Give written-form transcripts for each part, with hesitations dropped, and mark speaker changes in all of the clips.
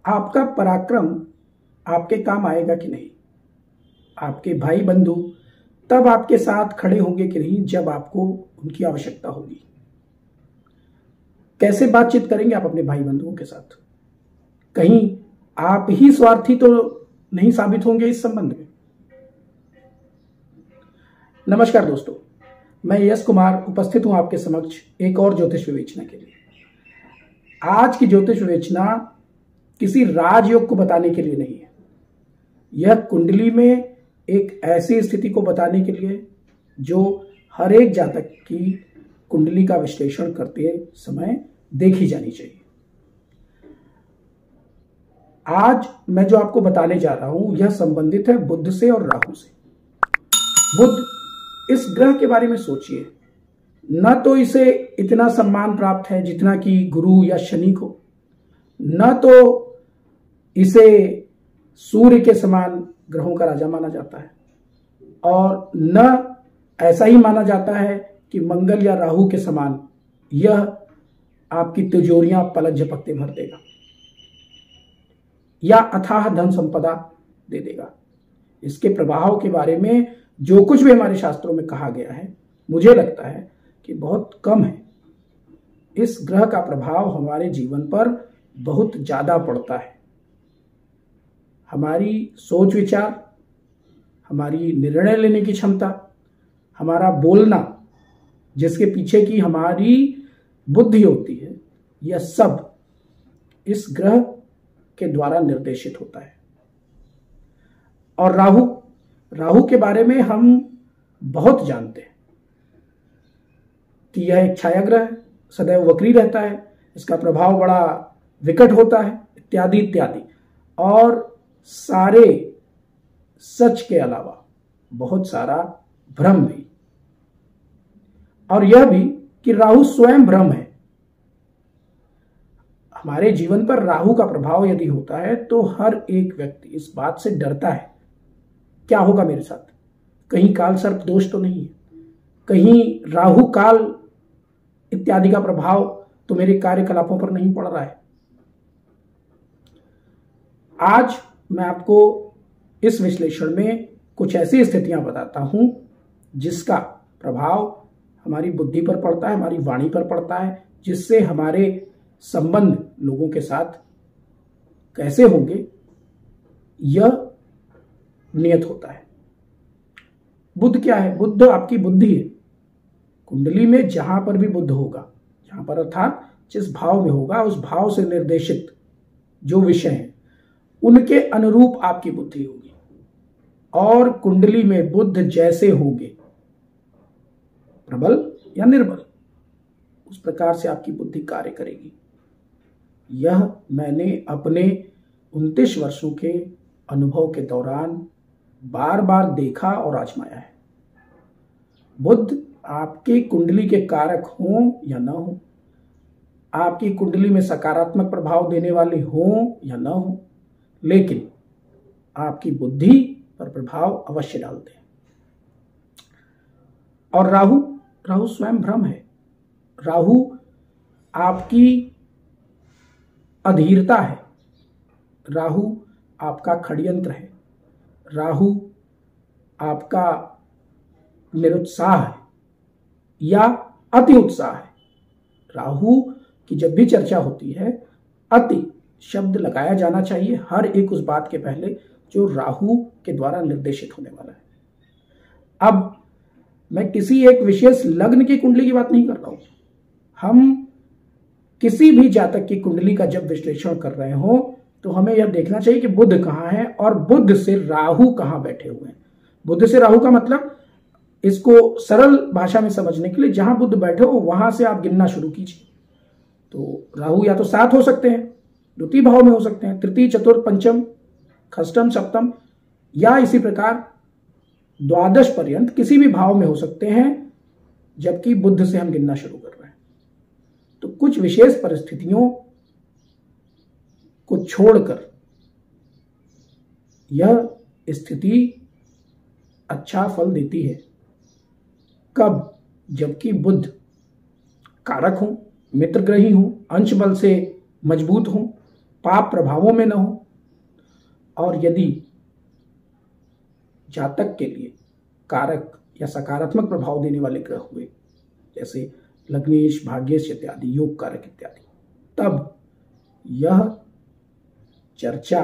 Speaker 1: आपका पराक्रम आपके काम आएगा कि नहीं? आपके भाई बंधु तब आपके साथ खड़े होंगे कि नहीं जब आपको उनकी आवश्यकता होगी। कैसे बातचीत करेंगे आप अपने भाई बंधुओं के साथ? कहीं आप ही स्वार्थी तो नहीं साबित होंगे इस संबंध में? नमस्कार दोस्तों, मैं यश कुमार उपस्थित हूं आपके समक्ष एक और ज्योतिष विवेचना के लिए। आज की ज्योतिष विवेचना किसी राजयोग को बताने के लिए नहीं है। यह कुंडली में एक ऐसी स्थिति को बताने के लिए जो हर एक जातक की कुंडली का विश्लेषण करते समय देखी जानी चाहिए। आज मैं जो आपको बताने जा रहा हूं यह संबंधित है बुध से और राहु से। बुध, इस ग्रह के बारे में सोचिए, न तो इसे इतना सम्मान प्राप्त है जितना कि गुरु या शनि को, न तो इसे सूर्य के समान ग्रहों का राजा माना जाता है, और न ऐसा ही माना जाता है कि मंगल या राहु के समान यह आपकी तिजोरियां पलक झपकते भर देगा या अथाह धन संपदा दे देगा। इसके प्रभाव के बारे में जो कुछ भी हमारे शास्त्रों में कहा गया है, मुझे लगता है कि बहुत कम है। इस ग्रह का प्रभाव हमारे जीवन पर बहुत ज्यादा पड़ता है। हमारी सोच विचार, हमारी निर्णय लेने की क्षमता, हमारा बोलना, जिसके पीछे की हमारी बुद्धि होती है, यह सब इस ग्रह के द्वारा निर्देशित होता है। और राहु के बारे में हम बहुत जानते हैं कि यह एक छाया ग्रह है, सदैव वक्री रहता है, इसका प्रभाव बड़ा विकट होता है, इत्यादि इत्यादि। और सारे सच के अलावा बहुत सारा भ्रम भी, और यह भी कि राहु स्वयं भ्रम है। हमारे जीवन पर राहु का प्रभाव यदि होता है तो हर एक व्यक्ति इस बात से डरता है, क्या होगा मेरे साथ? कहीं काल सर्प दोष तो नहीं है? कहीं राहु काल इत्यादि का प्रभाव तो मेरे कार्यकलापों पर नहीं पड़ रहा है? आज मैं आपको इस विश्लेषण में कुछ ऐसी स्थितियां बताता हूं जिसका प्रभाव हमारी बुद्धि पर पड़ता है, हमारी वाणी पर पड़ता है, जिससे हमारे संबंध लोगों के साथ कैसे होंगे यह नियत होता है। बुध क्या है? बुध आपकी बुद्धि है। कुंडली में जहां पर भी बुध होगा, जहां पर अर्थात जिस भाव में होगा, उस भाव से निर्देशित जो विषय हैं उनके अनुरूप आपकी बुद्धि होगी। और कुंडली में बुध जैसे होंगे, प्रबल या निर्बल, उस प्रकार से आपकी बुद्धि कार्य करेगी। यह मैंने अपने 29 वर्षों के अनुभव के दौरान बार बार देखा और आजमाया है। बुध आपकी कुंडली के कारक हों या न हो, आपकी कुंडली में सकारात्मक प्रभाव देने वाले हों या न हो, लेकिन आपकी बुद्धि पर प्रभाव अवश्य डालते हैं। और राहु स्वयं भ्रम है। राहु आपकी अधीरता है, राहु आपका षड्यंत्र है, राहु आपका निरुत्साह है या अति उत्साह है। राहु की जब भी चर्चा होती है, अति शब्द लगाया जाना चाहिए हर एक उस बात के पहले जो राहु के द्वारा निर्देशित होने वाला है। अब मैं किसी एक विशेष लग्न की कुंडली की बात नहीं कर रहा हूं। हम किसी भी जातक की कुंडली का जब विश्लेषण कर रहे हो तो हमें यह देखना चाहिए कि बुध कहां है और बुध से राहु कहां बैठे हुए हैं। बुध से राहु का मतलब, इसको सरल भाषा में समझने के लिए, जहां बुध बैठे हो वहां से आप गिनना शुरू कीजिए। तो राहु या तो 7 हो सकते हैं, द्वितीय भाव में हो सकते हैं, तृतीय, चतुर्थ, पंचम, षष्ठम, सप्तम, या इसी प्रकार द्वादश पर्यंत किसी भी भाव में हो सकते हैं, जबकि बुध से हम गिनना शुरू कर रहे हैं। तो कुछ विशेष परिस्थितियों को छोड़कर यह स्थिति अच्छा फल देती है। कब? जबकि बुध कारक हो, मित्र ग्रही हो, अंश बल से मजबूत हो, पाप प्रभावों में न हो, और यदि जातक के लिए कारक या सकारात्मक प्रभाव देने वाले ग्रह हुए, जैसे लग्नेश, भाग्येश इत्यादि, योग कारक इत्यादि, तब यह चर्चा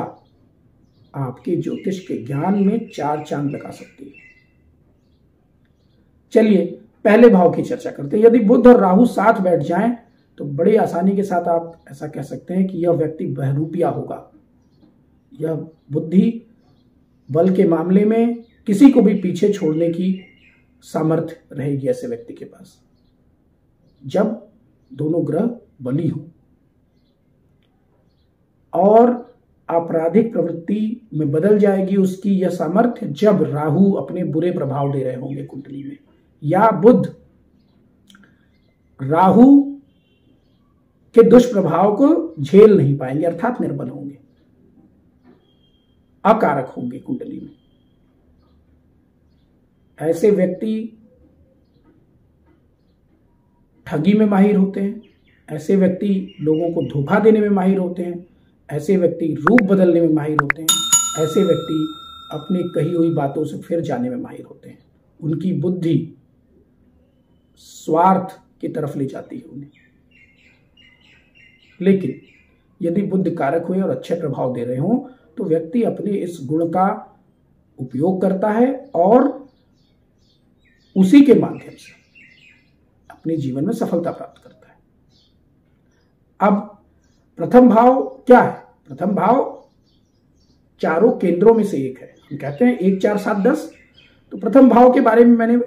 Speaker 1: आपके ज्योतिष के ज्ञान में 4 चांद लगा सकती है। चलिए पहले भाव की चर्चा करते हैं। यदि बुध और राहु साथ बैठ जाएं तो बड़ी आसानी के साथ आप ऐसा कह सकते हैं कि यह व्यक्ति बहरूपिया होगा। यह बुद्धि बल के मामले में किसी को भी पीछे छोड़ने की सामर्थ्य रहेगी ऐसे व्यक्ति के पास, जब दोनों ग्रह बली हो। और आपराधिक प्रवृत्ति में बदल जाएगी उसकी यह सामर्थ्य जब राहु अपने बुरे प्रभाव दे रहे होंगे कुंडली में, या बुध राहु के दुष्प्रभाव को झेल नहीं पाएंगे, अर्थात निर्बल होंगे, अकारक होंगे कुंडली में। ऐसे व्यक्ति ठगी में माहिर होते हैं, ऐसे व्यक्ति लोगों को धोखा देने में माहिर होते हैं, ऐसे व्यक्ति रूप बदलने में माहिर होते हैं, ऐसे व्यक्ति अपनी कही हुई बातों से फिर जाने में माहिर होते हैं। उनकी बुद्धि स्वार्थ की तरफ ले जाती है उन्हें। लेकिन यदि बुध कारक हुए और अच्छे प्रभाव दे रहे हों तो व्यक्ति अपने इस गुण का उपयोग करता है और उसी के माध्यम से अपने जीवन में सफलता प्राप्त करता है। अब प्रथम भाव क्या है? प्रथम भाव चारों केंद्रों में से एक है। हम कहते हैं 1 4 7 10। तो प्रथम भाव के बारे में मैंने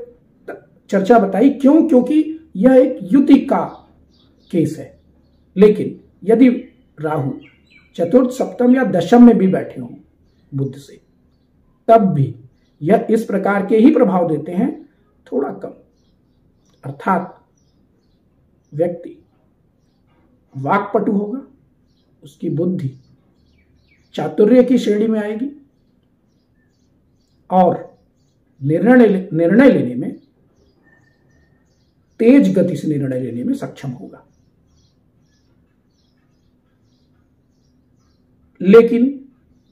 Speaker 1: चर्चा बताई, क्यों? क्योंकि यह एक युति का केस है। लेकिन यदि राहु चतुर्थ, सप्तम या दशम में भी बैठे हों बुध से, तब भी यह इस प्रकार के ही प्रभाव देते हैं, थोड़ा कम। अर्थात व्यक्ति वाक्पटु होगा, उसकी बुद्धि चातुर्य की श्रेणी में आएगी और निर्णय लेने में तेज गति से निर्णय लेने में सक्षम होगा। लेकिन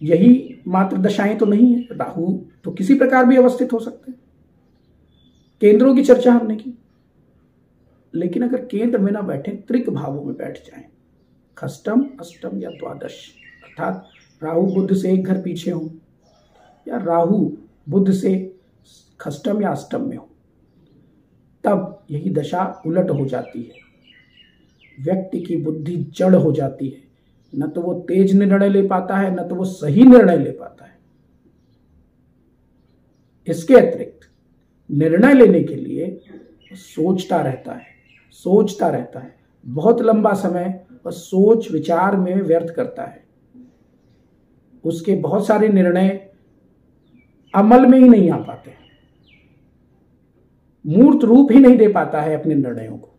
Speaker 1: यही मात्र दशाएं तो नहीं है। राहु तो किसी प्रकार भी अवस्थित हो सकते हैं। केंद्रों की चर्चा हमने की, लेकिन अगर केंद्र में ना बैठे, त्रिक भावों में बैठ जाएं, खष्टम, अष्टम या द्वादश, अर्थात राहु बुध से एक घर पीछे हो या राहु बुध से खष्टम या अष्टम में हो, तब यही दशा उलट हो जाती है। व्यक्ति की बुद्धि जड़ हो जाती है, न तो वो तेज निर्णय ले पाता है, न तो वो सही निर्णय ले पाता है। इसके अतिरिक्त निर्णय लेने के लिए सोचता रहता है, बहुत लंबा समय वह सोच विचार में व्यर्थ करता है। उसके बहुत सारे निर्णय अमल में ही नहीं आ पाते, मूर्त रूप ही नहीं दे पाता है अपने निर्णयों को।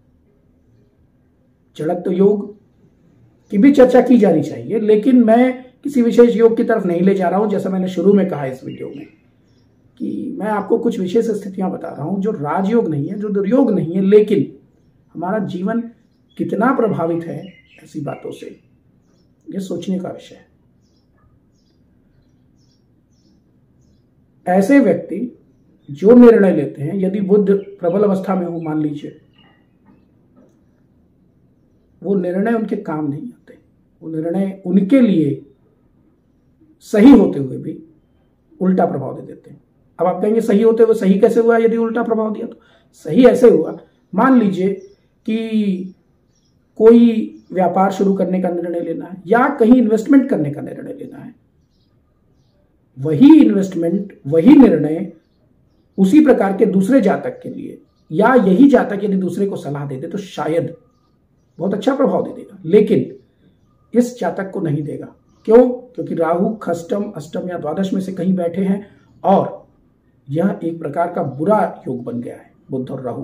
Speaker 1: जड़त्व योग की भी चर्चा की जानी चाहिए, लेकिन मैं किसी विशेष योग की तरफ नहीं ले जा रहा हूं। जैसा मैंने शुरू में कहा इस वीडियो में कि मैं आपको कुछ विशेष स्थितियां बता रहा हूं जो राजयोग नहीं है, जो दुर्योग नहीं है, लेकिन हमारा जीवन कितना प्रभावित है ऐसी बातों से, यह सोचने का विषय है। ऐसे व्यक्ति जो निर्णय लेते हैं, यदि बुध प्रबल अवस्था में हो, मान लीजिए, वो निर्णय उनके काम नहीं आते। वो निर्णय उनके लिए सही होते हुए भी उल्टा प्रभाव दे देते हैं। अब आप कहेंगे सही होते हुए सही कैसे हुआ यदि उल्टा प्रभाव दिया? तो सही ऐसे हुआ, मान लीजिए कि कोई व्यापार शुरू करने का निर्णय लेना है या कहीं इन्वेस्टमेंट करने का निर्णय लेना है। वही इन्वेस्टमेंट, वही निर्णय उसी प्रकार के दूसरे जातक के लिए, या यही जातक यदि दूसरे को सलाह दे दे तो शायद बहुत अच्छा प्रभाव दे देगा, लेकिन इस जातक को नहीं देगा। क्यों? क्योंकि राहु खष्टम, अष्टम या द्वादश में से कहीं बैठे हैं और यह एक प्रकार का बुरा योग बन गया है बुध और राहु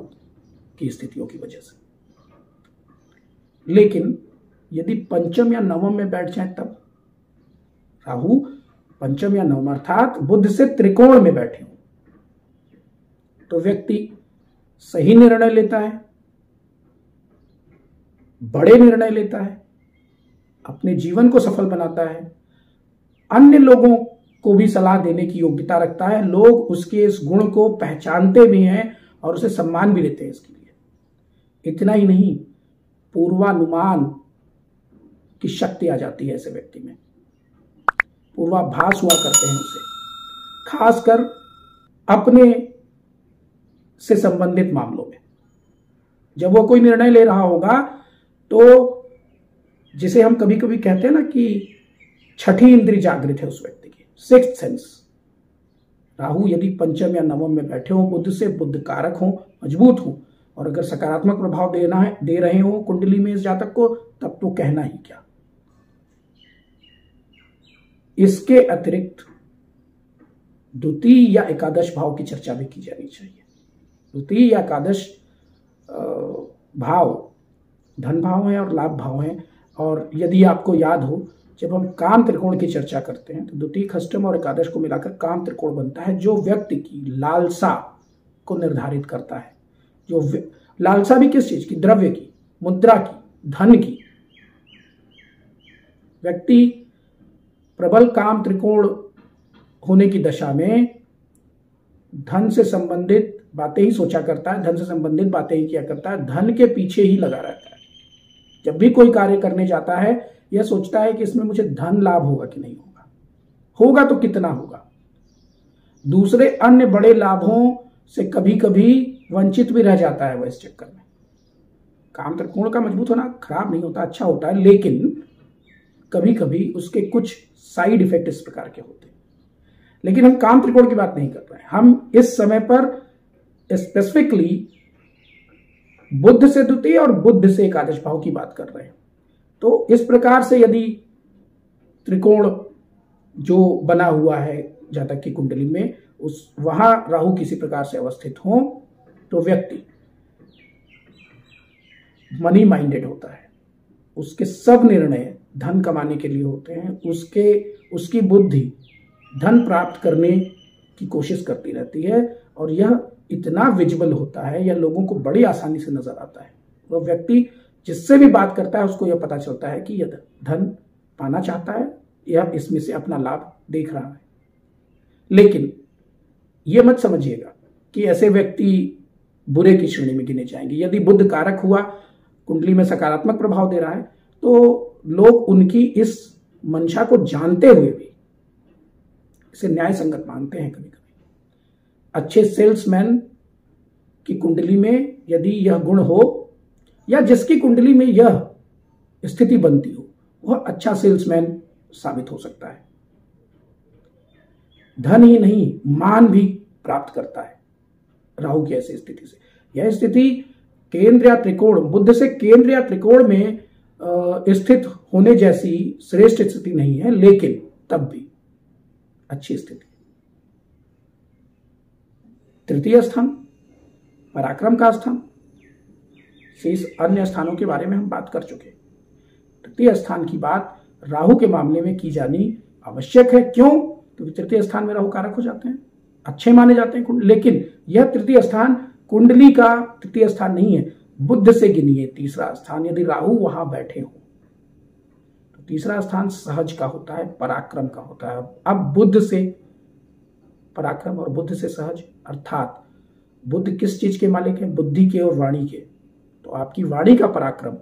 Speaker 1: की स्थितियों की वजह से। लेकिन यदि पंचम या नवम में बैठ जाए, तब राहु पंचम या नवम अर्थात बुध से त्रिकोण में बैठे हो, तो व्यक्ति सही निर्णय लेता है, बड़े निर्णय लेता है, अपने जीवन को सफल बनाता है, अन्य लोगों को भी सलाह देने की योग्यता रखता है, लोग उसके इस गुण को पहचानते भी हैं और उसे सम्मान भी देते हैं इसके लिए। इतना ही नहीं, पूर्वानुमान की शक्ति आ जाती है ऐसे व्यक्ति में, पूर्वाभास हुआ करते हैं उसे, खासकर अपने से संबंधित मामलों में। जब वो कोई निर्णय ले रहा होगा तो जिसे हम कभी कभी कहते हैं ना कि छठी इंद्रिय जागृत है उस व्यक्ति की, सिक्स्थ सेंस। राहु यदि पंचम या नवम में बैठे हो, बुध से बुद्ध कारक हो, मजबूत हो, और अगर सकारात्मक प्रभाव दे रहे हो कुंडली में इस जातक को, तब तो कहना ही क्या। इसके अतिरिक्त द्वितीय या एकादश भाव की चर्चा भी की जानी चाहिए। द्वितीय या एकादश भाव धन भाव है और लाभ भाव है, और यदि आपको याद हो जब हम काम त्रिकोण की चर्चा करते हैं तो द्वितीय, अष्टम और एकादश को मिलाकर काम त्रिकोण बनता है, जो व्यक्ति की लालसा को निर्धारित करता है। जो लालसा भी किस चीज की? द्रव्य की, मुद्रा की, धन की। व्यक्ति प्रबल काम त्रिकोण होने की दशा में धन से संबंधित बातें ही सोचा करता है, धन से संबंधित बातें ही किया करता है, धन के पीछे ही लगा रहता है। जब भी कोई कार्य करने जाता है यह सोचता है कि इसमें मुझे धन लाभ होगा कि नहीं होगा, होगा तो कितना होगा। दूसरे अन्य बड़े लाभों से कभी कभी वंचित भी रह जाता है वह इस चक्कर में। काम त्रिकोण का मजबूत होना खराब नहीं होता, अच्छा होता है, लेकिन कभी कभी उसके कुछ साइड इफेक्ट इस प्रकार के होते हैं। लेकिन हम काम त्रिकोण की बात नहीं कर रहे हैं, हम इस समय पर स्पेसिफिकली बुध से द्वितीय और बुध से एकादश भाव की बात कर रहे हैं। तो इस प्रकार से यदि त्रिकोण जो बना हुआ है जातक की कुंडली में, उस वहां राहु किसी प्रकार से अवस्थित हो तो व्यक्ति मनी माइंडेड होता है, उसके सब निर्णय धन कमाने के लिए होते हैं, उसकी बुद्धि धन प्राप्त करने की कोशिश करती रहती है, और यह इतना विजिबल होता है, यह लोगों को बड़ी आसानी से नजर आता है। वह व्यक्ति जिससे भी बात करता है उसको यह पता चलता है कि यह धन पाना चाहता है या इसमें से अपना लाभ देख रहा है। लेकिन यह मत समझिएगा कि ऐसे व्यक्ति बुरे की श्रेणी में गिने जाएंगे। यदि बुध कारक हुआ, कुंडली में सकारात्मक प्रभाव दे रहा है, तो लोग उनकी इस मंशा को जानते हुए भी इसे न्याय संगत मानते हैं। कभी कभी अच्छे सेल्समैन की कुंडली में यदि यह गुण हो, या जिसकी कुंडली में यह स्थिति बनती हो, वह अच्छा सेल्समैन साबित हो सकता है। धन ही नहीं, मान भी प्राप्त करता है राहु की ऐसी स्थिति से। यह स्थिति केंद्र या त्रिकोण, बुध से केंद्र या त्रिकोण में स्थित होने जैसी श्रेष्ठ स्थिति नहीं है, लेकिन तब भी अच्छी स्थिति। तृतीय स्थान पराक्रम का स्थान, शेष अन्य स्थानों के बारे में हम बात कर चुके। तृतीय स्थान की बात राहु के मामले में की जानी आवश्यक है। क्यों? क्योंकि तृतीय स्थान में राहु कारक हो जाते हैं, अच्छे माने जाते हैं। लेकिन यह तृतीय स्थान कुंडली का तृतीय स्थान नहीं है, बुध से गिनिए तीसरा स्थान। यदि राहु वहां बैठे हो तो तीसरा स्थान सहज का होता है, पराक्रम का होता है। अब बुध से पराक्रम और बुध से सहज, अर्थात बुध किस चीज के मालिक है? बुद्धि के और वाणी के। तो आपकी वाणी का पराक्रम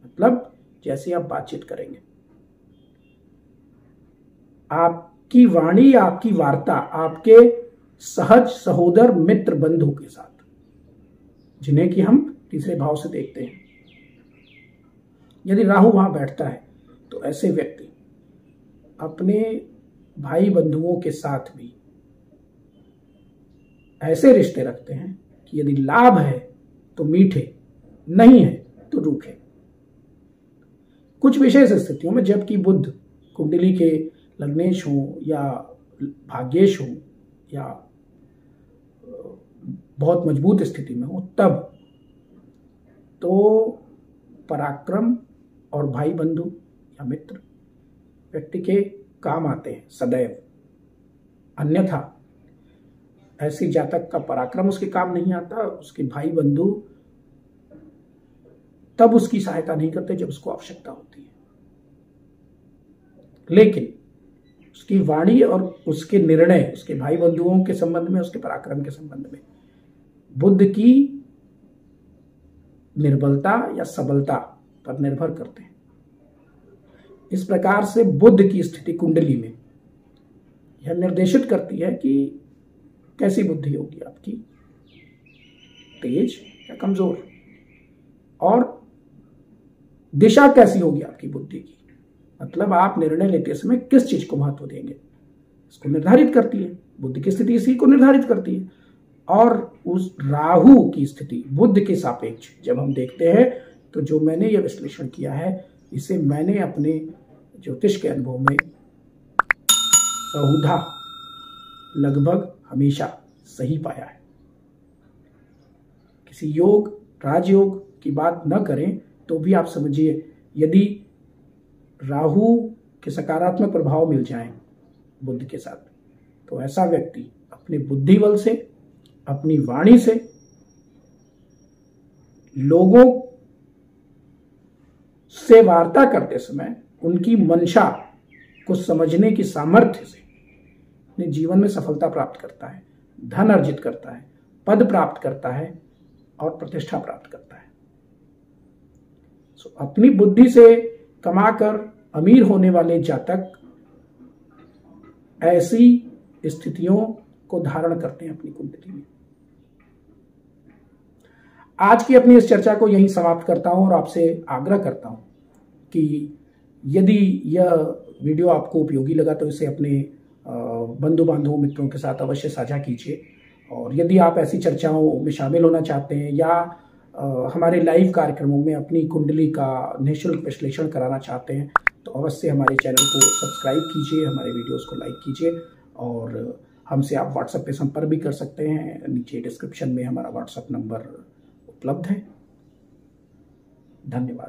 Speaker 1: मतलब जैसे आप बातचीत करेंगे, आपकी वाणी, आपकी वार्ता आपके सहज सहोदर मित्र बंधु के साथ, जिन्हें कि हम तीसरे भाव से देखते हैं, यदि राहु वहां बैठता है तो ऐसे व्यक्ति अपने भाई बंधुओं के साथ भी ऐसे रिश्ते रखते हैं कि यदि लाभ है तो मीठे, नहीं है तो रूखे। कुछ विशेष स्थितियों में जबकि बुध कुंडली के लग्नेश हो या भाग्येश हो या बहुत मजबूत स्थिति में हो, तब तो पराक्रम और भाई बंधु या मित्र व्यक्ति के काम आते हैं सदैव। अन्यथा ऐसी जातक का पराक्रम उसके काम नहीं आता, उसके भाई बंधु तब उसकी सहायता नहीं करते जब उसको आवश्यकता होती है। लेकिन उसकी वाणी और उसके निर्णय, उसके भाई बंधुओं के संबंध में, उसके पराक्रम के संबंध में बुध की निर्बलता या सबलता पर निर्भर करते हैं। इस प्रकार से बुध की स्थिति कुंडली में यह निर्देशित करती है कि कैसी बुद्धि होगी आपकी, तेज या कमजोर, और दिशा कैसी होगी आपकी बुद्धि की, मतलब आप निर्णय लेते समय किस चीज को महत्व देंगे, इसको निर्धारित करती है। बुद्धि की स्थिति इसी को निर्धारित करती है। और उस राहु की स्थिति बुध के सापेक्ष जब हम देखते हैं तो जो मैंने यह विश्लेषण किया है, इसे मैंने अपने ज्योतिष के अनुभव में बहुधा लगभग हमेशा सही पाया है। किसी योग, राजयोग की बात न करें तो भी आप समझिए, यदि राहु के सकारात्मक प्रभाव मिल जाएं बुध के साथ, तो ऐसा व्यक्ति अपने बुद्धि बल से, अपनी वाणी से, लोगों से वार्ता करते समय उनकी मंशा को समझने की सामर्थ्य से अपने जीवन में सफलता प्राप्त करता है, धन अर्जित करता है, पद प्राप्त करता है और प्रतिष्ठा प्राप्त करता है। अपनी बुद्धि से कमाकर अमीर होने वाले जातक ऐसी स्थितियों को धारण करते हैं अपनी कुंडली में। आज की अपनी इस चर्चा को यहीं समाप्त करता हूं और आपसे आग्रह करता हूं कि यदि यह वीडियो आपको उपयोगी लगा तो इसे अपने बंधु बांधवों, मित्रों के साथ अवश्य साझा कीजिए। और यदि आप ऐसी चर्चाओं में शामिल होना चाहते हैं या हमारे लाइव कार्यक्रमों में अपनी कुंडली का निःशुल्क विश्लेषण कराना चाहते हैं तो अवश्य हमारे चैनल को सब्सक्राइब कीजिए, हमारे वीडियोस को लाइक कीजिए। और हमसे आप व्हाट्सएप पे संपर्क भी कर सकते हैं, नीचे डिस्क्रिप्शन में हमारा व्हाट्सएप नंबर उपलब्ध है। धन्यवाद।